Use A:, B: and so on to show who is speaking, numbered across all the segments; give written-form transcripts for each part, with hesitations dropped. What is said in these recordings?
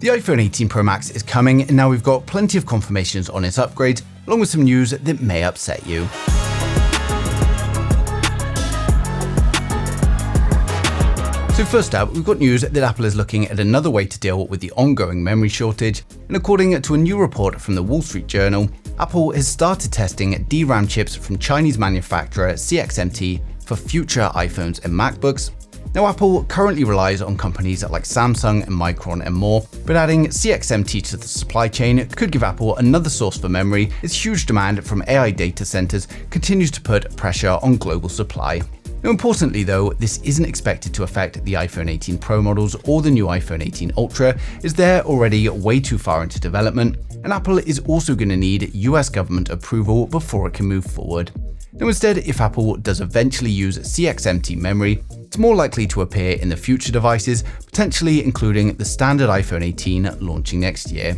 A: The iPhone 18 Pro Max is coming, and now we've got plenty of confirmations on its upgrades, along with some news that may upset you. So first up, we've got news that Apple is looking at another way to deal with the ongoing memory shortage, and according to a new report from the Wall Street Journal, Apple has started testing DRAM chips from Chinese manufacturer CXMT for future iPhones and MacBooks. Now, Apple currently relies on companies like Samsung and Micron and more, but adding CXMT to the supply chain could give Apple another source for memory as huge demand from AI data centers continues to put pressure on global supply. Now, importantly though, this isn't expected to affect the iPhone 18 Pro models or the new iPhone 18 Ultra, as they're already way too far into development, and Apple is also going to need US government approval before it can move forward. Now, instead, if Apple does eventually use CXMT memory, it's more likely to appear in the future devices, potentially including the standard iPhone 18 launching next year.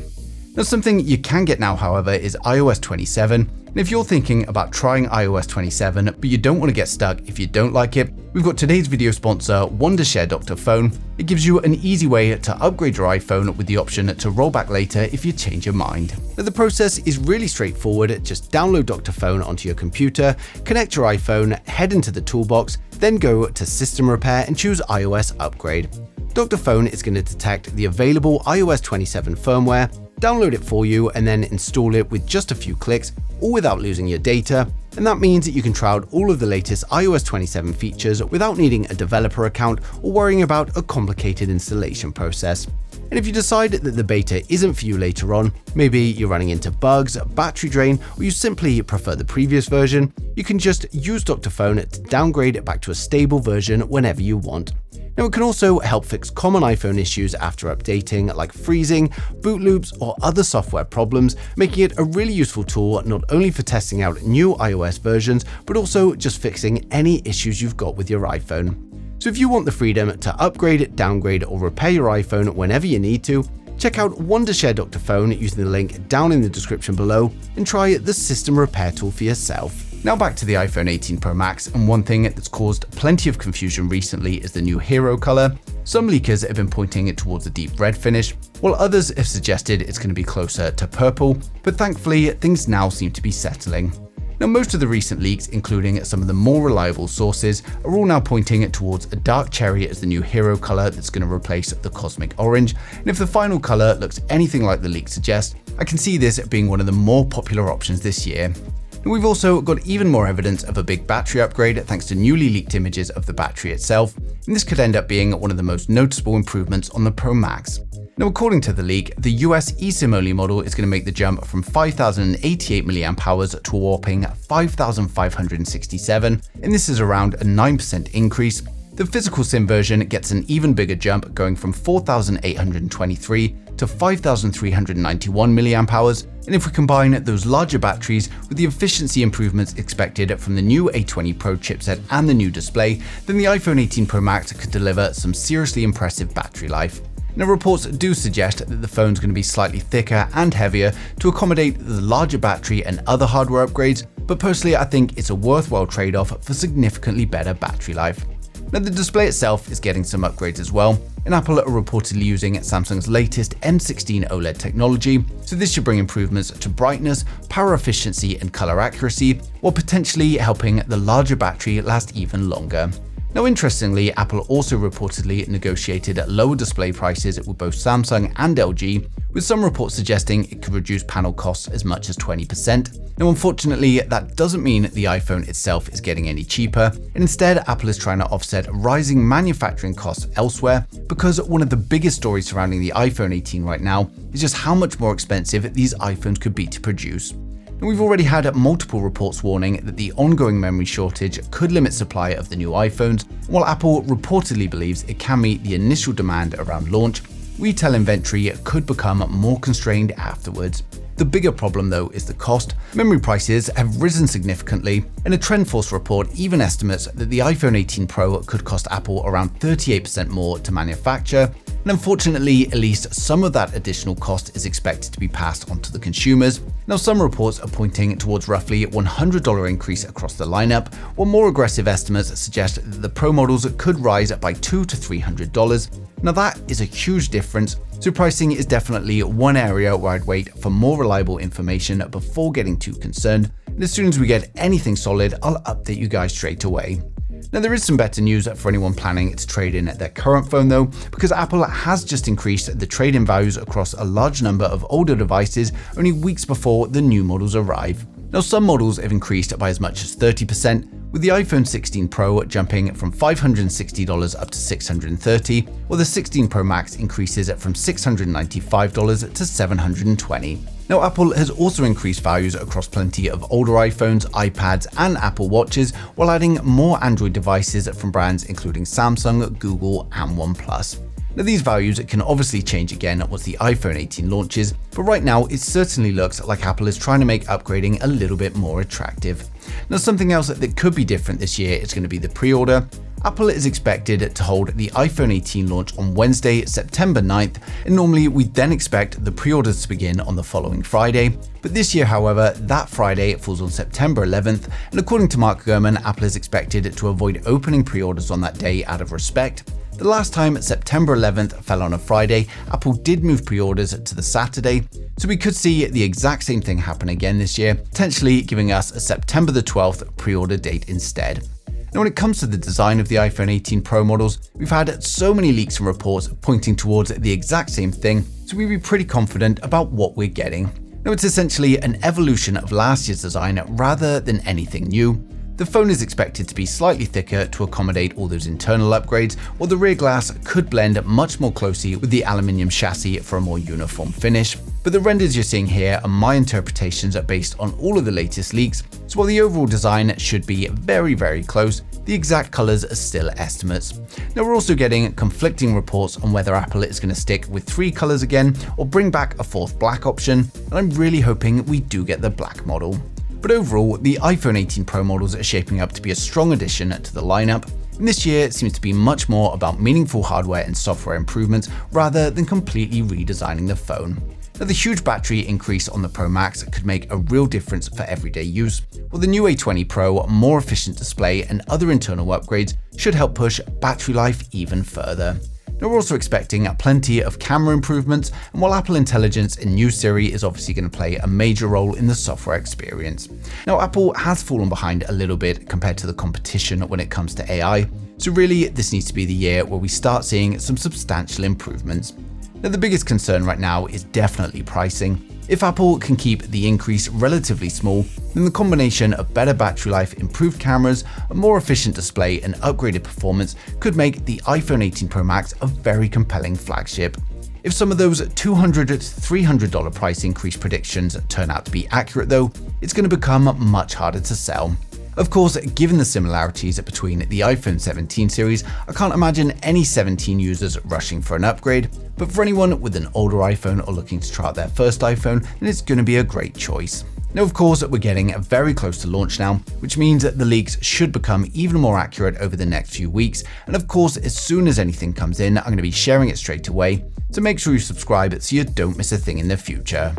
A: Now, something you can get now, however, is iOS 27. And if you're thinking about trying iOS 27, but you don't want to get stuck if you don't like it, we've got today's video sponsor, Wondershare Dr. Phone. It gives you an easy way to upgrade your iPhone with the option to roll back later if you change your mind. Now, the process is really straightforward. Just download Dr. Phone onto your computer, connect your iPhone, head into the toolbox, then go to System Repair and choose iOS Upgrade. Dr. Phone is going to detect the available iOS 27 firmware, download it for you, and then install it with just a few clicks, all without losing your data. And that means that you can try out all of the latest iOS 27 features without needing a developer account or worrying about a complicated installation process. And if you decide that the beta isn't for you later on, maybe you're running into bugs, battery drain, or you simply prefer the previous version, you can just use Dr. Phone to downgrade it back to a stable version whenever you want. Now, it can also help fix common iPhone issues after updating, like freezing, boot loops, or other software problems, making it a really useful tool not only for testing out new iOS versions, but also just fixing any issues you've got with your iPhone. So if you want the freedom to upgrade, downgrade, or repair your iPhone whenever you need to, check out Wondershare Dr. Phone using the link down in the description below and try the system repair tool for yourself. Now back to the iPhone 18 Pro Max, and one thing that's caused plenty of confusion recently is the new hero color. Some leakers have been pointing it towards a deep red finish, while others have suggested it's going to be closer to purple, but thankfully things now seem to be settling. Now, most of the recent leaks, including some of the more reliable sources, are all now pointing towards a dark cherry as the new hero color that's going to replace the cosmic orange, and if the final color looks anything like the leaks suggest, I can see this being one of the more popular options this year. Now, we've also got even more evidence of a big battery upgrade thanks to newly leaked images of the battery itself, and this could end up being one of the most noticeable improvements on the Pro Max. Now, according to the leak, the US eSIM-only model is going to make the jump from 5,088 mAh to a whopping 5,567, and this is around a 9% increase. The physical SIM version gets an even bigger jump, going from 4,823 to 5,391 mAh, and if we combine those larger batteries with the efficiency improvements expected from the new A20 Pro chipset and the new display, then the iPhone 18 Pro Max could deliver some seriously impressive battery life. Now, reports do suggest that the phone's going to be slightly thicker and heavier to accommodate the larger battery and other hardware upgrades, but personally I think it's a worthwhile trade-off for significantly better battery life. Now, the display itself is getting some upgrades as well, and Apple are reportedly using Samsung's latest M16 OLED technology, so this should bring improvements to brightness, power efficiency, and color accuracy, while potentially helping the larger battery last even longer. Now, interestingly, Apple also reportedly negotiated lower display prices with both Samsung and LG, with some reports suggesting it could reduce panel costs as much as 20%. Now, unfortunately, that doesn't mean the iPhone itself is getting any cheaper, and instead Apple is trying to offset rising manufacturing costs elsewhere, because one of the biggest stories surrounding the iPhone 18 right now is just how much more expensive these iPhones could be to produce. And we've already had multiple reports warning that the ongoing memory shortage could limit supply of the new iPhones, while Apple reportedly believes it can meet the initial demand around launch. Retail inventory could become more constrained afterwards. The bigger problem though is the cost. Memory prices have risen significantly, and a TrendForce report even estimates that the iPhone 18 Pro could cost Apple around 38% more to manufacture, And unfortunately, at least some of that additional cost is expected to be passed on to the consumers. Now, some reports are pointing towards roughly $100 increase across the lineup, while more aggressive estimates suggest that the Pro models could rise by $200 to $300. Now, that is a huge difference, so pricing is definitely one area where I'd wait for more reliable information before getting too concerned. And as soon as we get anything solid, I'll update you guys straight away. Now, there is some better news for anyone planning to trade in their current phone though, because Apple has just increased the trade-in values across a large number of older devices only weeks before the new models arrive. Now, some models have increased by as much as 30%, with the iPhone 16 Pro jumping from $560 up to $630, while the 16 Pro Max increases from $695 to $720. Now, Apple has also increased values across plenty of older iPhones, iPads, and Apple Watches, while adding more Android devices from brands including Samsung, Google, and OnePlus. Now, these values can obviously change again once the iPhone 18 launches, but right now it certainly looks like Apple is trying to make upgrading a little bit more attractive. Now, something else that could be different this year is going to be the pre-order. Apple is expected to hold the iPhone 18 launch on Wednesday, September 9th, and normally we'd then expect the pre-orders to begin on the following Friday. But this year, however, that Friday falls on September 11th, and according to Mark Gurman, Apple is expected to avoid opening pre-orders on that day out of respect. The last time September 11th fell on a Friday, Apple did move pre-orders to the Saturday, so we could see the exact same thing happen again this year, potentially giving us a September the 12th pre-order date instead. Now, when it comes to the design of the iPhone 18 Pro models, we've had so many leaks and reports pointing towards the exact same thing, so we'd be pretty confident about what we're getting. Now, it's essentially an evolution of last year's design rather than anything new. The phone is expected to be slightly thicker to accommodate all those internal upgrades, while the rear glass could blend much more closely with the aluminium chassis for a more uniform finish. But the renders you're seeing here are my interpretations based on all of the latest leaks, so while the overall design should be very close, the exact colors are still estimates. Now, we're also getting conflicting reports on whether Apple is going to stick with 3 colors again or bring back a 4th black option, and I'm really hoping we do get the black model. But overall, the iPhone 18 Pro models are shaping up to be a strong addition to the lineup, and this year seems to be much more about meaningful hardware and software improvements rather than completely redesigning the phone. Now, the huge battery increase on the Pro Max could make a real difference for everyday use, while the new A20 Pro, more efficient display, and other internal upgrades should help push battery life even further. Now, we're also expecting plenty of camera improvements, and while Apple Intelligence and new Siri is obviously going to play a major role in the software experience. Now, Apple has fallen behind a little bit compared to the competition when it comes to AI, so really this needs to be the year where we start seeing some substantial improvements. Now, the biggest concern right now is definitely pricing. If Apple can keep the increase relatively small, then the combination of better battery life, improved cameras, a more efficient display, and upgraded performance could make the iPhone 18 Pro Max a very compelling flagship. If some of those $200 to $300 price increase predictions turn out to be accurate though, it's going to become much harder to sell. Of course, given the similarities between the iPhone 17 series, I can't imagine any 17 users rushing for an upgrade, but for anyone with an older iPhone or looking to try out their first iPhone, then it's going to be a great choice. Now, of course, we're getting very close to launch now, which means that the leaks should become even more accurate over the next few weeks, and of course, as soon as anything comes in, I'm going to be sharing it straight away, so make sure you subscribe so you don't miss a thing in the future.